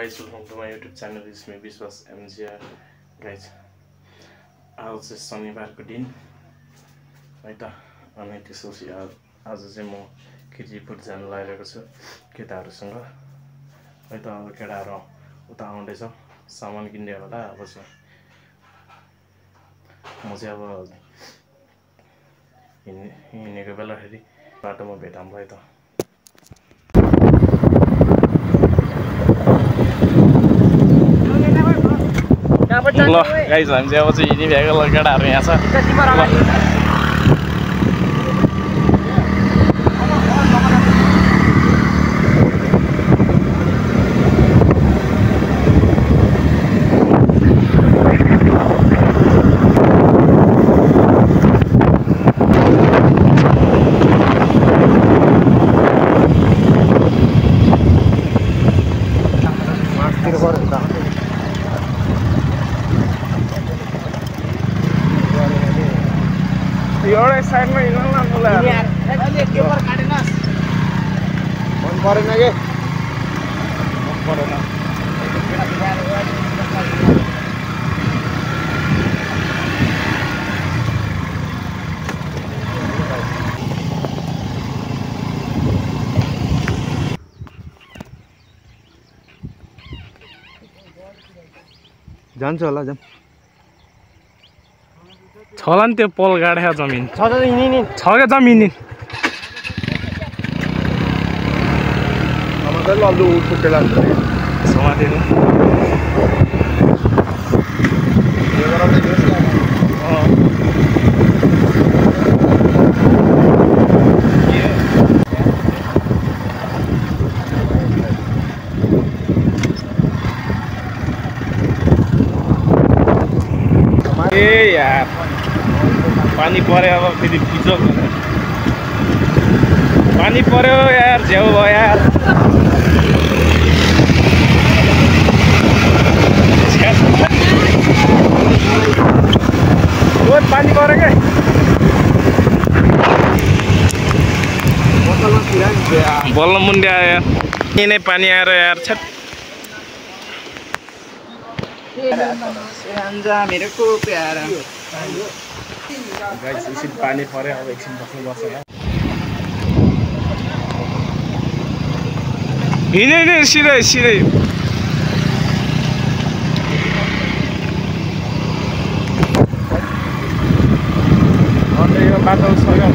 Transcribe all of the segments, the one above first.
guys, welcome to my YouTube channel. It's me Vishwas MGR guys. आज चाहिँ शनिबारको दिन है त अनि त्यसपछि आज चाहिँ म किर्तिपुर जान लागिरहेको छु केटाहरुसँग है त। अब केटाहरु उता आउँदैछ सामान किन्ने होला। अब चाहिँ म चाहिँ अब हिँडेको बेलाखेरि बाटोमा भेटौँला है त। ल गाइस हामी चाहिँ अब चाहिँ हिँडिरहेको ल केटाहरु यहाँ छ। एउटा साइडमा हिँड्नु न मलाई यार अहिले पेपर काटेनस् मन परेन के मन परेन। जान्छ होला जाम छला नि त्यो पोल गाडेको जमिन छ त हिँड्ने छ के जमिन अब चाहिँ लल्लु फुटेला समातेन ए यार पानी पर्यो। अब फेरि बिजोग पानी पर्यो यार झ्याउ भयो यार। बहुत पानी पर्यो क्या बल्ल मुन्डे आयो यार। यहीँ नै पानी आएर यार छट मेरो को प्यारा गाइस एकछिन पानी पर्यो। अब एकछिन बस्नुपर्छ यार। हिँड्ने सिधै सिधै अन्त यो बाटो सक्यो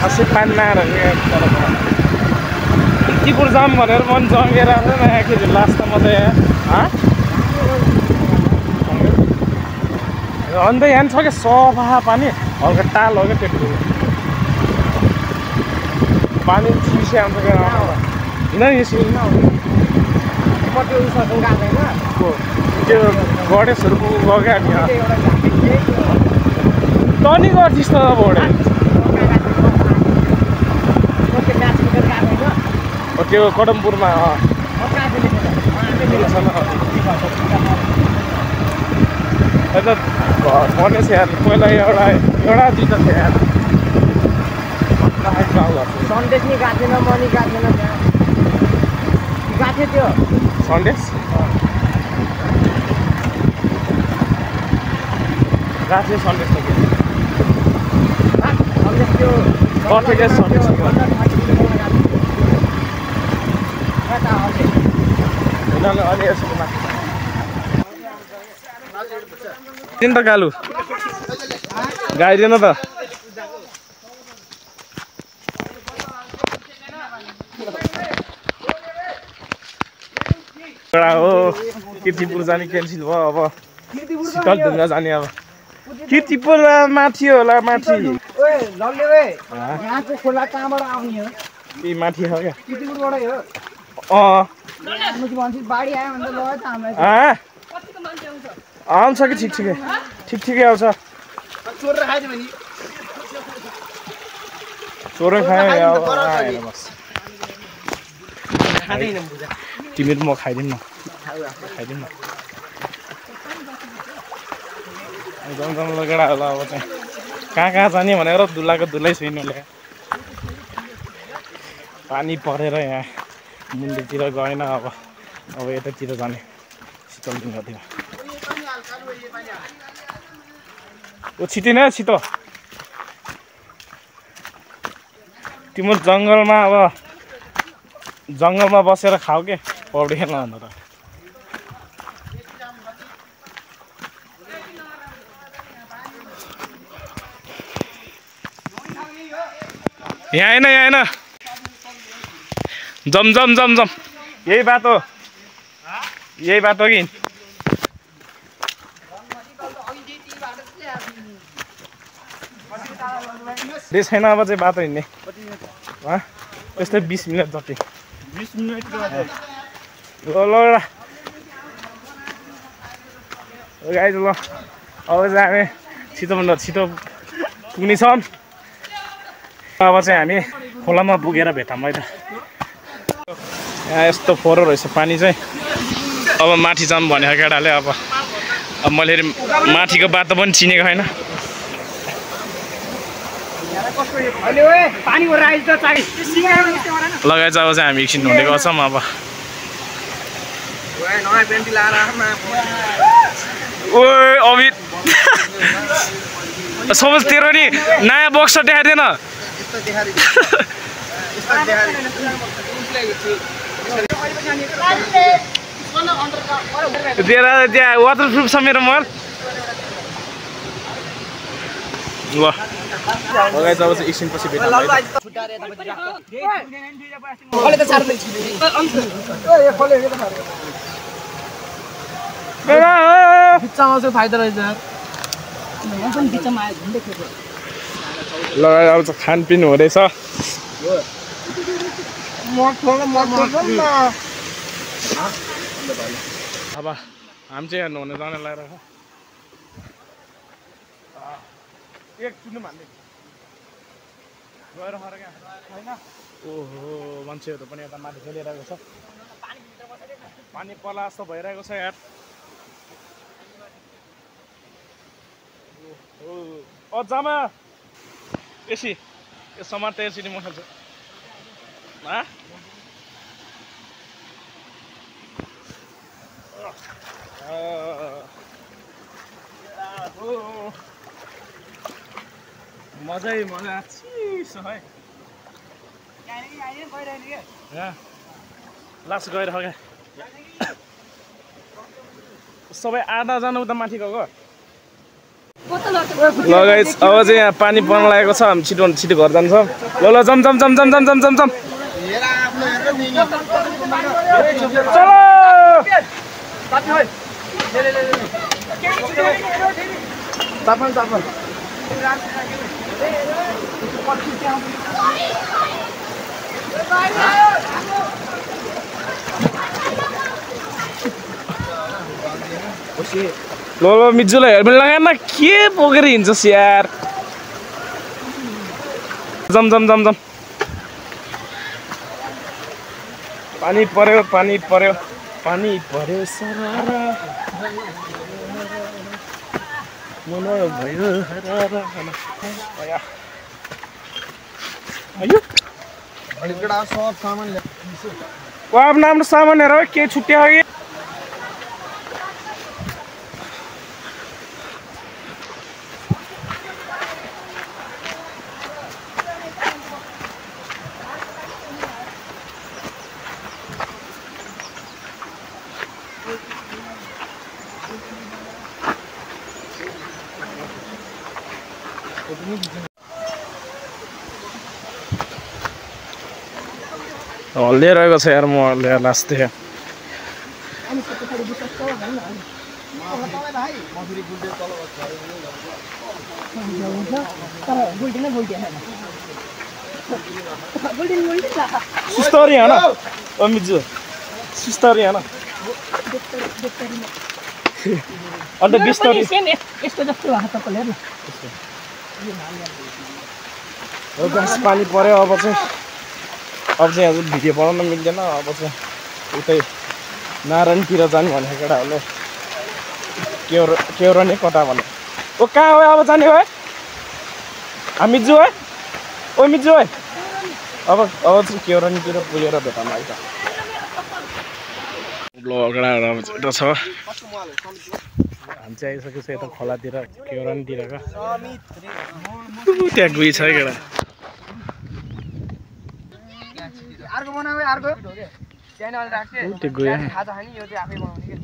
खासै पानी नआएर किर्तिपुर जाम भनेर मन जमेर आउँछ न एकचोटि लास्ट त म त यहाँ अन्त यहाँ छ क्या सफा पानी हल्का टाल हो क्या त्यो पानी चिसै आउँछ क्या होइन यसो त्यो गणेशहरू गयो क्या तनी गर्छिस् त भोडे त्यो कडमपुरमा गणेश यार पहिला एउटा दुईवटा थियो यार सन्देश नि गएको थिएन म नि गएको थिएन त्यहाँ गएको थियो त्यो सन्देश गएको थियो सन्देश त सन्देश त्यो गर्थ्यो क्या सन्देश अलि यसो किन त कालु गाइदिएन त हो किर्तिपुर जाने क्यान्सिल भयो। अब शीतलढुङ्गा जाने अब किर्तिपुर माथि होला माथि यहाँको खोला कहाँबाट आउने हो ए माथि हो क्या किर्तिपुरबाटै हो बाढी आयो भने त ल त हामीलाई आउँछ कि ठिकै आउँछ। चोरै खायो बस तिमी म खाइदिउँ न जमजमलो केटा होला अब चाहिँ कहाँ जाने भनेर दुलाको दुलै छैन ल्या पानी परेर यहाँ मुन्डुतिर गएन अब यतातिर जाने शीतल ढुङ्गातिर ओ छिटिन छिटो तिम्रो जङ्गलमा बसेर खाऊ के पौडी खेल्न भन्दा त यहाँ हैन जम यही बाटो कि छैन अब चाहिँ बाटो हिँड्ने त्यस्तै 20 मिनट जति 20 मिनट ल गाइज ल अब चाहिँ हामी छिटोभन्दा छिटो पुग्नेछौँ अब चाहिँ हामी खोलामा पुगेर भेटौँ है त यहाँ यस्तो फोहोर रहेछ पानी चाहिँ अब माथि जाऊँ भनेको केटाले अब मैले माथिको बाटो पनि चिनेको छैन लगाएछ अब चाहिँ हामी एकछिन हुँदै गर्छौँ अब ओए अमित सबज तेरो नि नयाँ बक्स देखाइदिएन त्यहाँ वाटरप्रुफ छ मेरो मोबाइल ल लगाएछ अब चाहिँ एकछिन पछि भेट्छौँ फाइदा रहेछ लगाएर अब चाहिँ खानपिन हुँदैछ अब हामी चाहिँ यहाँ नुहाउन जान लगाइरहेको ओहो मान्छेहरू पनि यता माथि खेलिरहेको छ पानी पर्ला जस्तो भइरहेको छ यार जामा एसी यो समात्दा यसरी म खाल्छु मजा चिसो है लास्ट गएर क्या सबै आधा जानु उता माथि गएको लगाइस अब चाहिँ यहाँ पानी पर्न लागेको छ हामी छिटो घर जान्छौँ ल जम ल मिजुलाई हेलमेट लगाएन के बोकेर हिँड्छस् यार जम पानी पर्यो सरारा मन भयो आफ्नो सामानहरू के छुट्या हो हल्लिरहेको छ यार म ल्याएर लास्दै सुस्तरी हैन अमिजु सुस्तरी हैन अन्त बिस्तरी यस्तो जस्तो हात तले हेर्न गाइस पानी पर्यो अब चाहिँ आज भिडियो बनाउन मिल्दैन अब चाहिँ उतै नारायणतिर जाने भनेको केटाहरूले केउरा नै कता भने ओ ओ कहाँ हो अब जाने हो मिजु है ओ मिजु है अब केवरानीतिर पुगेर भेटौँ है त ब्लगडा छ हामी चाहिँ आइसकेको छ यता खोलातिर केवरानीतिरका त्यहाँ गई छ केटा अर्को बनाऊ अर्को च्यानल राख्छ त्यो गयो खाजा खानी यो चाहिँ आफै बनाउने के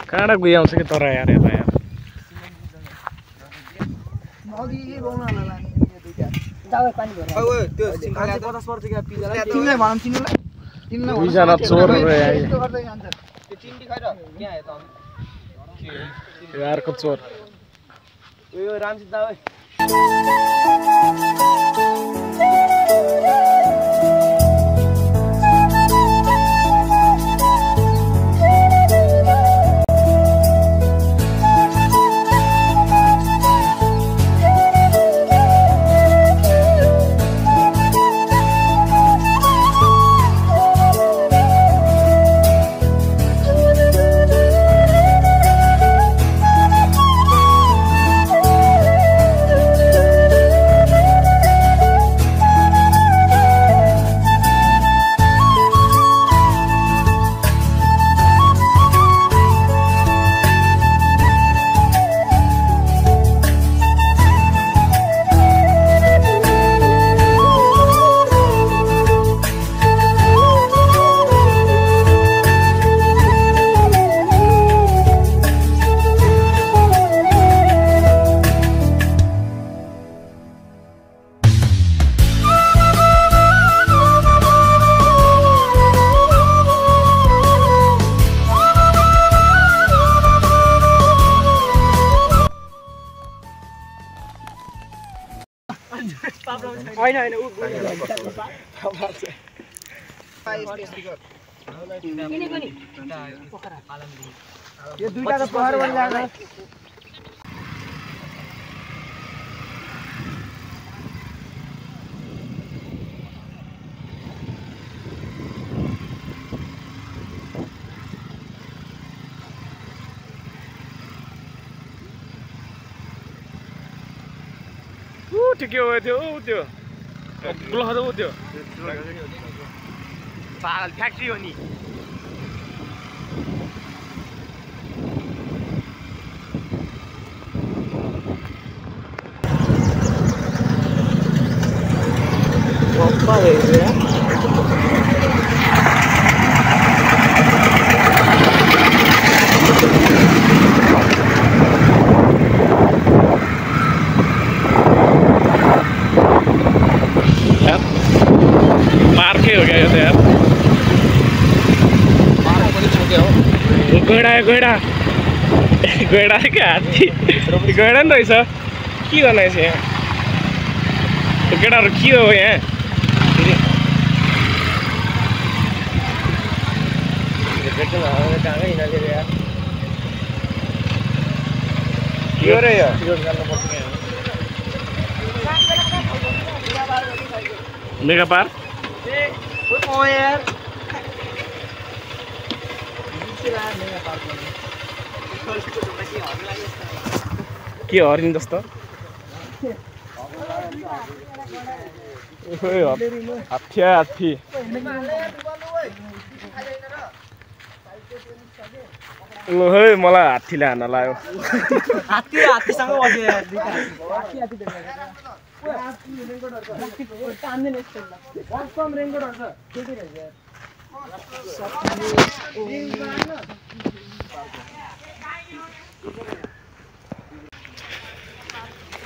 कहाँडा गई आउँछ कि तर यार यता यार अघि के बनाउन लाने यो दुईटा जाऊ पानी भर ओइ त्यो सिंखाले 50 वर्ष के पिजालाई तिमीलाई भनम तिमीलाई दुईजना चोर रहे आइ त्यो चिन्डी खै र यहाँ हेर त यारको चोर यो रामसित दा ओइ यो दुईटा त पहर बनिरहेको के हो त्यो त्यो ब्लग हो त्यो पागल फ्याक्ट्री हो नि पार्कै हो क्या यो त यार गैडा क्या हात्ती गैडा नि रहेछ के गर्नु रहेछ यहाँ केटाहरू के हो यहाँ मेगा पार्क के हरिण जस्तो हात्ती ल है मलाई हात्तीले हान्न लाग्यो हात्तीसँग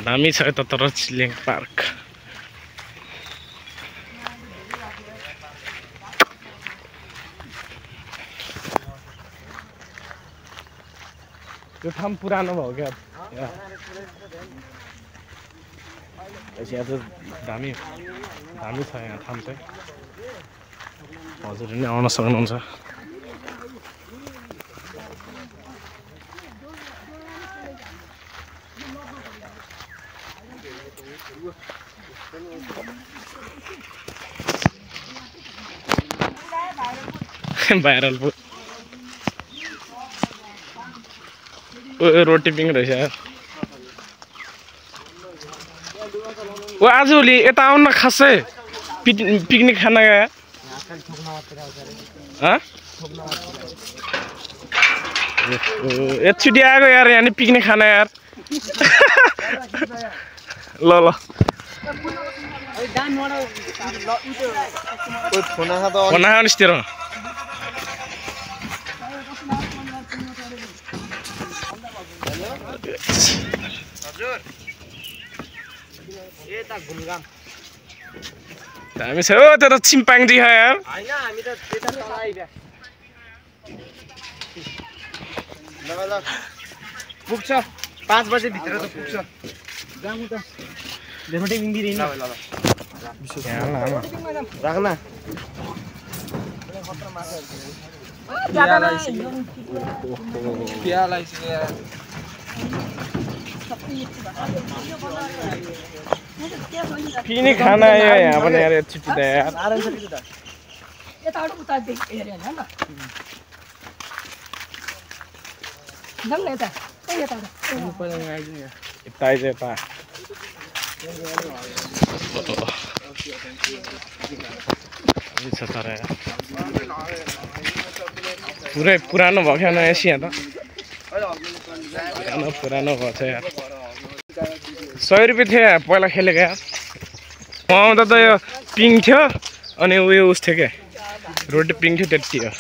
दामी छ यता तर चिलिङ पार्क यो ठाउँ पुरानो भयो क्या यहाँ चाहिँ दामी छ यहाँ ठाउँ चाहिँ हजुरले आउन सक्नुहुन्छ भाइरल रोटी पिङ रहेछ ओ आजभोलि यता आउन खासै पिकनिक खान गयो एकचोटि आएको यार यहाँ पिकनिक खान यार ल ल फोनानिस्तिर हामी छ ओ त्यो त चिम्पाङ्जी हो यार हैन हामी त त्यता तल आइबे ल पुग्छ 5 बजे भित्र त पुग्छ जाऊ त रेकर्डिङ दिदिन ल ल राख्न पिकनिक खाना आयो यहाँ पनि यार एकचोटि त यार यताबाट उता हेऱ्यो होइन ल यता यता आइज यता पुरै पुरानो भएको छैन एसी यहाँ त पुरानो भएको छ यार 100 रुपियाँ थियो पहिला खेलेको यार म आउँदा त यो पिङ थियो अनि उयो उस थियो क्या रोटी पिङ थियो त्यति हो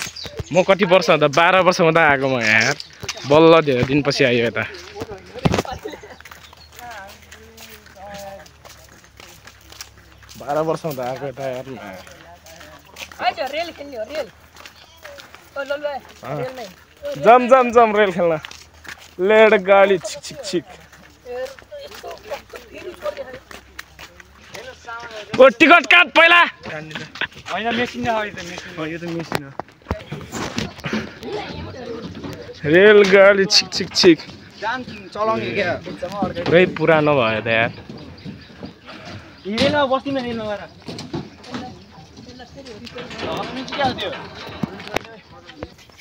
म कति वर्ष हुँदा 12 वर्ष हुँदा आएको म यहाँ यार बल्ल धेरै दिनपछि आयो यता 12 वर्ष हुँदा आएको यता यार जम जम जम रेल खेल्न लेड गाडी छिक छिक छिक ओ टिकट काट पहिला हैन मेसिन हो यो त मेसिन हो रेल गाडी छिक छिक छिक जाम चलाउने क्या पुरै पुरानो भयो त यार हिँडेन बस्तीमा हिँड्नु गएर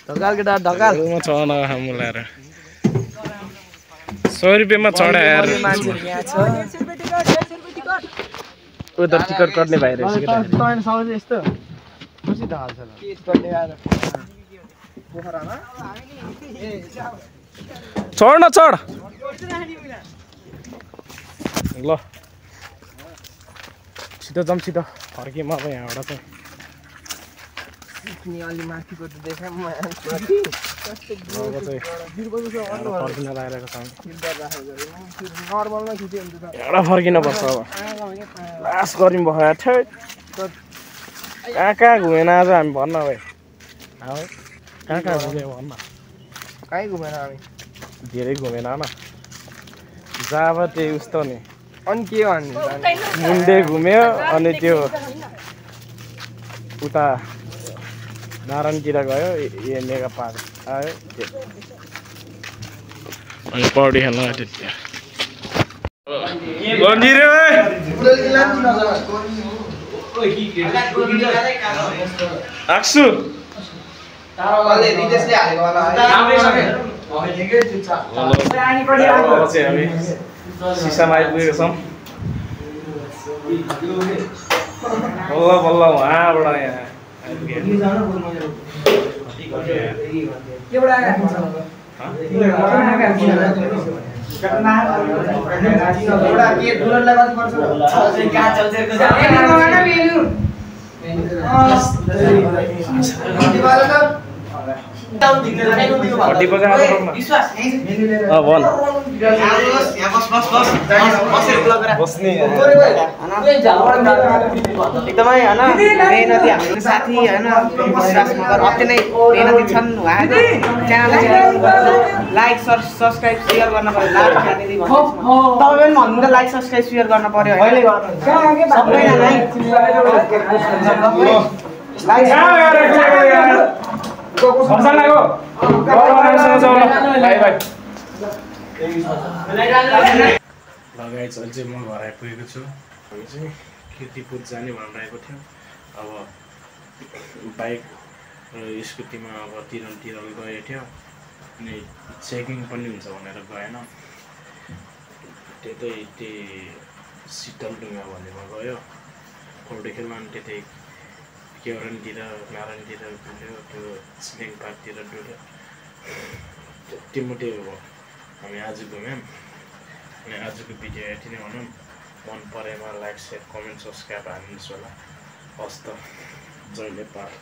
ढकाल केटा ढकाल म चढ्न मुलाएर 100 रुपियाँमा चढा यार मान्छेहरु यहाँ छ ओ त टिकट कट्ने भाइ रहेछ के तपाईले साउज यस्तो खुसी ढाल्छ ल के गर्ने यार पोखरामा चढ न चढ ल छिटो जम छिटो फर्के म अब यहाँबाट चाहिँ नि अलि माथिको त देखाम म फर्किन लागिरहेको छ नर्मलमा खिच्यो भने त एउटा फर्किन पर्छ अब लास गरिम भयो ठ्याट कहाँ घुमेन आज हामी भन्न भाइ कहाँ घुम्यो भन्न कहीँ घुमेन हामी धेरै घुमेन न जाब त्यही उस्तो नि अनि के भन्नु मुन्डे घुम्यो अनि त्यो उता नारायणतिर गयो ए मेगा पार्क आयो अनि पौडी खेल्न आयो त्यति आक्सु हामी सिसामा आइपुगेको छौँ बल्ल बल्ल उहाँबाट यहाँ एकदमै हैन मेहनती हाम्रो साथी हैन विश्वास नगर अति नै मेहनती छन् उहाँको च्यानललाई लाइक सब्स्क्राइब शेयर गर्न पर्यो लाइक खानेदी भन्नु तपाईँ पनि भन्नु त लाइक सब्स्क्राइब शेयर गर्न पर्यो हैन सबैजनालाई लगाइज अझै म घर आइपुगेको छु हामी चाहिँ कीर्तिपुर जाने भनेर आएको थियौँ अब बाइक र स्कुटीमा अब तिरल गएको थियो अनि चेकिङ पनि हुन्छ भनेर गएन त्यतै शीतलडुङ्गा भन्नेमा गयो पौडी खेल्न। अनि त्यतै केवरनतिर नारायणतिर डुल्यो, त्यो स्नेक पार्कतिर डुल्यो। त्यति मात्रै हो हामी आज घुम्यौँ। अनि आजको भिडियो यति नै भनौँ। मन परेमा लाइक, सेयर, कमेन्ट, सब्सक्राइब हाल्नुहोस् होला। हस् त, जय नेपाल।